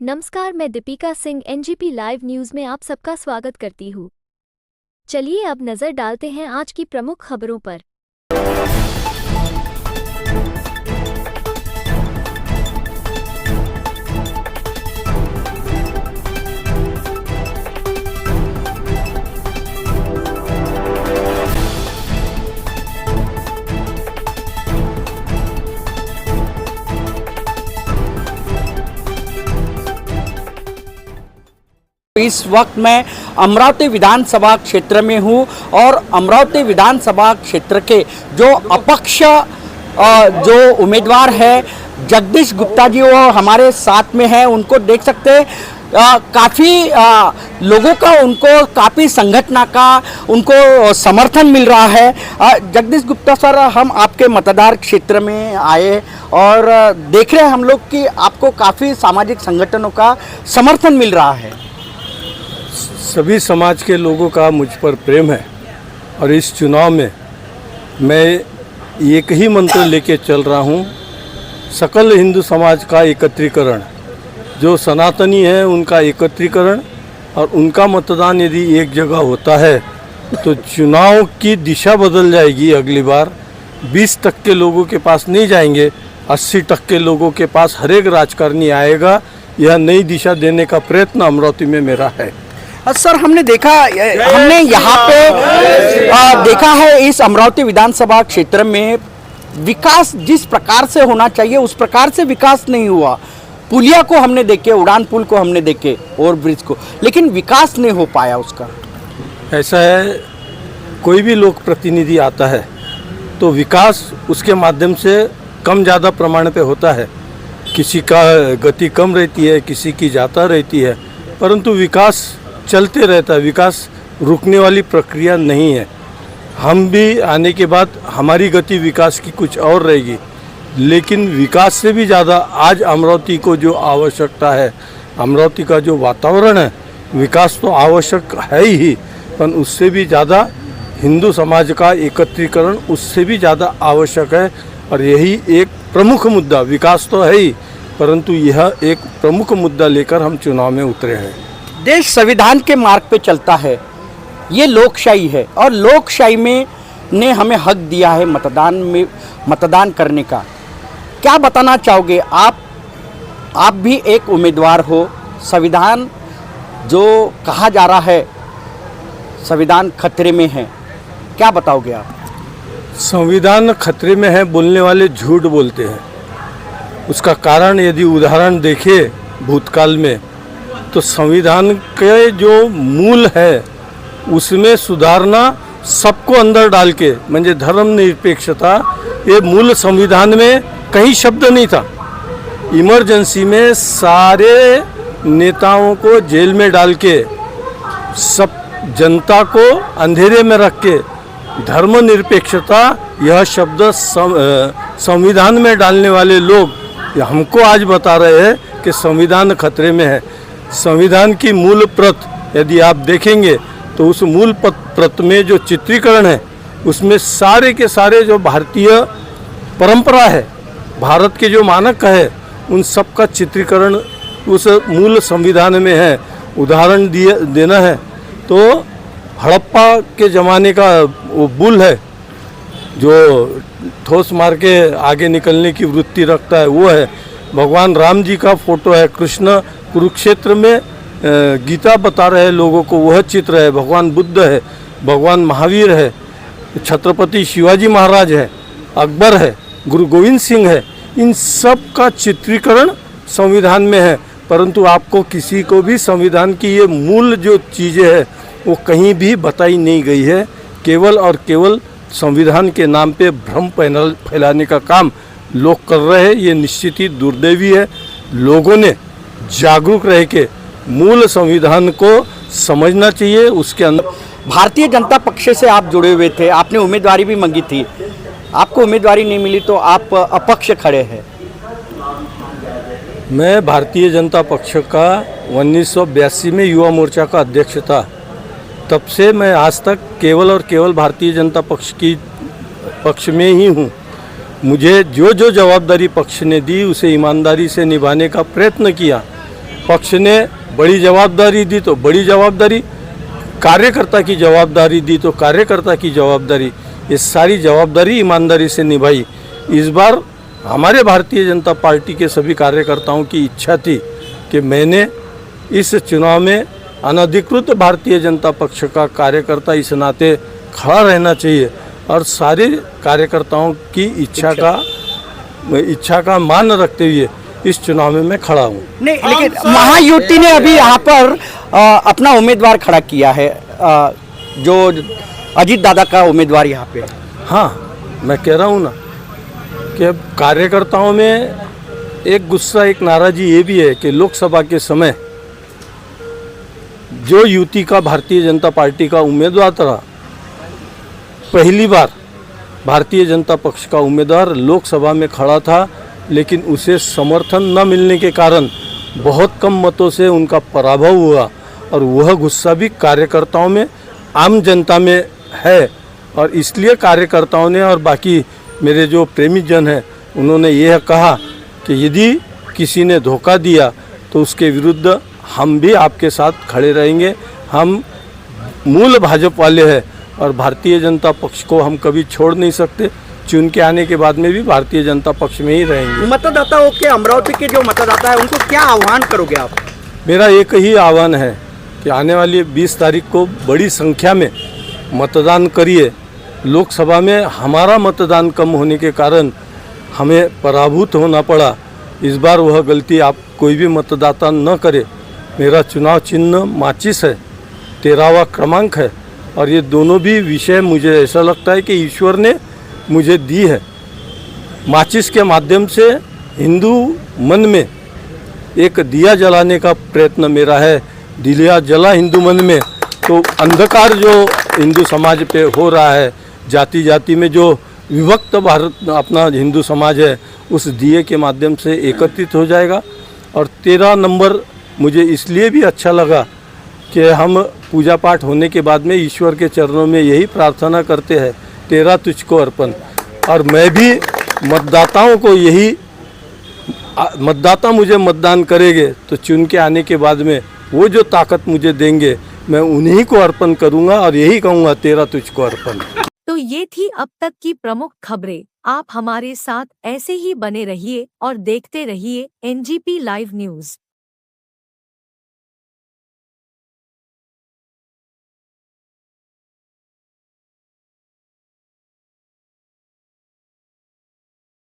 नमस्कार, मैं Deepika Singh NGP live news में आप सबका स्वागत करती हूँ। चलिए अब नजर डालते हैं आज की प्रमुख खबरों पर। इस वक्त मैं अमरावती विधानसभा क्षेत्र में हूं और अमरावती विधानसभा क्षेत्र के जो अपक्ष जो उम्मीदवार है जगदीश गुप्ता जी, वो हमारे साथ में है। उनको देख सकते हैं काफ़ी लोगों का उनको काफ़ी संगठन का उनको समर्थन मिल रहा है। जगदीश गुप्ता सर, हम आपके मतदार क्षेत्र में आए और देख रहे हैं हम लोग कि आपको काफ़ी सामाजिक संगठनों का समर्थन मिल रहा है। सभी समाज के लोगों का मुझ पर प्रेम है और इस चुनाव में मैं एक ही मंत्र लेके चल रहा हूँ, सकल हिंदू समाज का एकत्रीकरण। जो सनातनी है उनका एकत्रीकरण और उनका मतदान यदि एक जगह होता है तो चुनाव की दिशा बदल जाएगी। अगली बार 20% लोगों के पास नहीं जाएंगे, 80% लोगों के पास हर एक राजकारणी आएगा। यह नई दिशा देने का प्रयत्न अमरावती में मेरा है। सर, हमने यहाँ पे देखा है इस अमरावती विधानसभा क्षेत्र में विकास जिस प्रकार से होना चाहिए उस प्रकार से विकास नहीं हुआ। पुलिया को हमने देखे, उड़ान पुल को हमने देखे, ओवर ब्रिज को, लेकिन विकास नहीं हो पाया उसका। ऐसा है, कोई भी लोक प्रतिनिधि आता है तो विकास उसके माध्यम से कम ज़्यादा प्रमाण पे होता है। किसी का गति कम रहती है, किसी की ज़्यादा रहती है, परंतु विकास चलते रहता है। विकास रुकने वाली प्रक्रिया नहीं है। हम भी आने के बाद हमारी गति विकास की कुछ और रहेगी, लेकिन विकास से भी ज़्यादा आज अमरावती को जो आवश्यकता है, अमरावती का जो वातावरण है, विकास तो आवश्यक है ही, पर उससे भी ज़्यादा हिंदू समाज का एकत्रीकरण उससे भी ज़्यादा आवश्यक है। और यही एक प्रमुख मुद्दा, विकास तो है ही, परंतु यह एक प्रमुख मुद्दा लेकर हम चुनाव में उतरे हैं। देश संविधान के मार्ग पे चलता है, ये लोकशाही है और लोकशाही में ने हमें हक दिया है मतदान करने का। क्या बताना चाहोगे आप भी एक उम्मीदवार हो। संविधान जो कहा जा रहा है संविधान खतरे में है, क्या बताओगे आप? संविधान खतरे में है बोलने वाले झूठ बोलते हैं। उसका कारण यदि उदाहरण देखें भूतकाल में, तो संविधान के जो मूल है उसमें सुधारना, सबको अंदर डाल के, म्हणजे धर्मनिरपेक्षता, ये मूल संविधान में कहीं शब्द नहीं था। इमरजेंसी में सारे नेताओं को जेल में डाल के, सब जनता को अंधेरे में रख के धर्मनिरपेक्षता यह शब्द संविधान में डालने वाले लोग हमको आज बता रहे हैं कि संविधान खतरे में है। संविधान की मूल प्रत यदि आप देखेंगे तो उस मूल प्रत में जो चित्रीकरण है उसमें सारे के सारे जो भारतीय परंपरा है, भारत के जो मानक है, उन सब का चित्रीकरण उस मूल संविधान में है। उदाहरण देना है तो हड़प्पा के ज़माने का वो बुल है जो ठोस मार के आगे निकलने की वृत्ति रखता है, वो है। भगवान राम जी का फोटो है, कृष्ण कुरुक्षेत्र में गीता बता रहे लोगों को, वह चित्र है। भगवान बुद्ध है, भगवान महावीर है, छत्रपति शिवाजी महाराज है, अकबर है, गुरु गोविंद सिंह है। इन सब का चित्रीकरण संविधान में है, परंतु आपको किसी को भी संविधान की ये मूल जो चीज़ें हैं वो कहीं भी बताई नहीं गई है। केवल और केवल संविधान के नाम पे भ्रम फैलाने का काम लोग कर रहे हैं। ये निश्चित ही दुर्दैवी है। लोगों ने जागरूक रह के मूल संविधान को समझना चाहिए। उसके अंदर भारतीय जनता पक्ष से आप जुड़े हुए थे, आपने उम्मीदवारी भी मांगी थी, आपको उम्मीदवारी नहीं मिली तो आप अपक्ष खड़े हैं। मैं भारतीय जनता पक्ष का 1982 में युवा मोर्चा का अध्यक्ष था। तब से मैं आज तक केवल और केवल भारतीय जनता पक्ष में ही हूँ। मुझे जो जवाबदारी पक्ष ने दी उसे ईमानदारी से निभाने का प्रयत्न किया। पक्ष ने बड़ी जवाबदारी दी तो बड़ी जवाबदारी, कार्यकर्ता की जवाबदारी दी तो कार्यकर्ता की जवाबदारी, ये सारी जवाबदारी ईमानदारी से निभाई। इस बार हमारे भारतीय जनता पार्टी के सभी कार्यकर्ताओं की इच्छा थी कि मैंने इस चुनाव में अनधिकृत भारतीय जनता पक्ष का कार्यकर्ता इस नाते खड़ा रहना चाहिए और सारे कार्यकर्ताओं की इच्छा का मान रखते हुए इस चुनाव में मैं खड़ा हूँ। नहीं, लेकिन महायुति ने अभी यहाँ पर अपना उम्मीदवार खड़ा किया है, जो अजीत दादा का उम्मीदवार यहाँ पे है। हाँ, मैं कह रहा हूँ ना कि अब कार्यकर्ताओं में एक गुस्सा, एक नाराज़गी ये भी है कि लोकसभा के समय जो युति का भारतीय जनता पार्टी का उम्मीदवार था, पहली बार भारतीय जनता पक्ष का उम्मीदवार लोकसभा में खड़ा था, लेकिन उसे समर्थन न मिलने के कारण बहुत कम मतों से उनका पराभव हुआ और वह गुस्सा भी कार्यकर्ताओं में, आम जनता में है। और इसलिए कार्यकर्ताओं ने और बाकी मेरे जो प्रेमी जन हैं उन्होंने यह कहा कि यदि किसी ने धोखा दिया तो उसके विरुद्ध हम भी आपके साथ खड़े रहेंगे। हम मूल भाजपा वाले हैं और भारतीय जनता पक्ष को हम कभी छोड़ नहीं सकते। चुन के आने के बाद में भी भारतीय जनता पक्ष में ही रहेंगे। मतदाताओं के, अमरावती के जो मतदाता है उनको क्या आह्वान करोगे आप? मेरा एक ही आह्वान है कि आने वाली 20 तारीख को बड़ी संख्या में मतदान करिए। लोकसभा में हमारा मतदान कम होने के कारण हमें पराभूत होना पड़ा। इस बार वह गलती आप कोई भी मतदाता न करे। मेरा चुनाव चिन्ह माचिस है, 13वां क्रमांक है और ये दोनों भी विषय मुझे ऐसा लगता है कि ईश्वर ने मुझे दी है। माचिस के माध्यम से हिंदू मन में एक दिया जलाने का प्रयत्न मेरा है। दिया जला हिंदू मन में तो अंधकार जो हिंदू समाज पे हो रहा है, जाति जाति में जो विभक्त भारत अपना हिंदू समाज है, उस दिए के माध्यम से एकत्रित हो जाएगा। और 13 नंबर मुझे इसलिए भी अच्छा लगा कि हम पूजा पाठ होने के बाद में ईश्वर के चरणों में यही प्रार्थना करते हैं, 13 तुझको अर्पण। और मैं भी मतदाताओं को यही, मतदाता मुझे मतदान करेंगे तो चुन के आने के बाद में वो जो ताकत मुझे देंगे मैं उन्हीं को अर्पण करूंगा और यही कहूँगा, 13 तुझको अर्पण। तो ये थी अब तक की प्रमुख खबरें। आप हमारे साथ ऐसे ही बने रहिए और देखते रहिए NGP लाइव न्यूज।